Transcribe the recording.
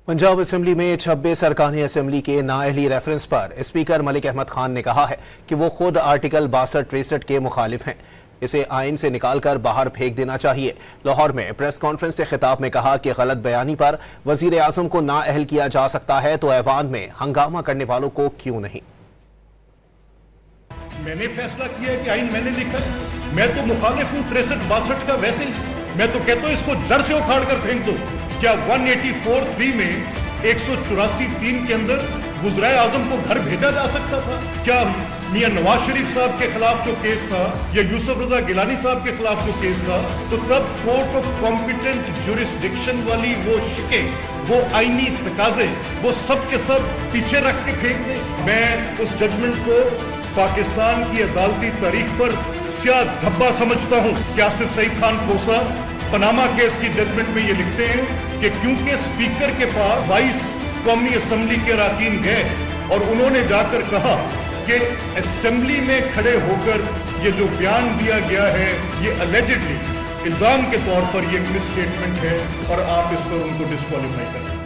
Punjab assembly में 26 अरकान assembly के नाअहली रेफरेंस पर स्पीकर मलिक अहमद खान ने कहा है कि वो खुद आर्टिकल 62-63 के मुखालिफ हैं। इसे आइन से निकालकर बाहर फेंक देना चाहिए। लाहौर में प्रेस कॉन्फ्रेंस से खिताब में कहा कि गलत बयानी पर वजीर आजम को नाअहल किया जा सकता है तो ऐवान में हंगामा करने वालों को क्यों नहीं। मैंने फैसला किया कि आइन मैंने लिखा, मैं तो मुखालिफ हूँ 63-62 का। वैसे ही मैं तो कहता हूँ इसको जड़ से उखाड़ कर फेंक दो। क्या 184(3) में 184(3) के अंदर वज़ीर आज़म को घर भेजा जा सकता था? क्या मियां नवाज शरीफ साहब के खिलाफ जो केस था या यूसुफ रजा गिलानी साहब के खिलाफ जो केस था, तो तब कोर्ट ऑफ कॉम्पिटेंट ज्यूरिसडिक्शन वाली वो शिके, वो आईनी तकाजे, वो सब के सब पीछे रख के फेंक दे। मैं उस जजमेंट को पाकिस्तान की अदालती तारीख पर स्याह धब्बा समझता हूँ। क्या सिर्फ सईद खान खोसा पनामा केस की जजमेंट में ये लिखते हैं कि क्योंकि स्पीकर के पास 22 कौमी असम्बली के अरकान गए और उन्होंने जाकर कहा कि असेंबली में खड़े होकर ये जो बयान दिया गया है ये अलेजिडली इल्जाम के तौर पर ये मिस स्टेटमेंट है और आप इस पर उनको डिस्क्वालीफाई करें।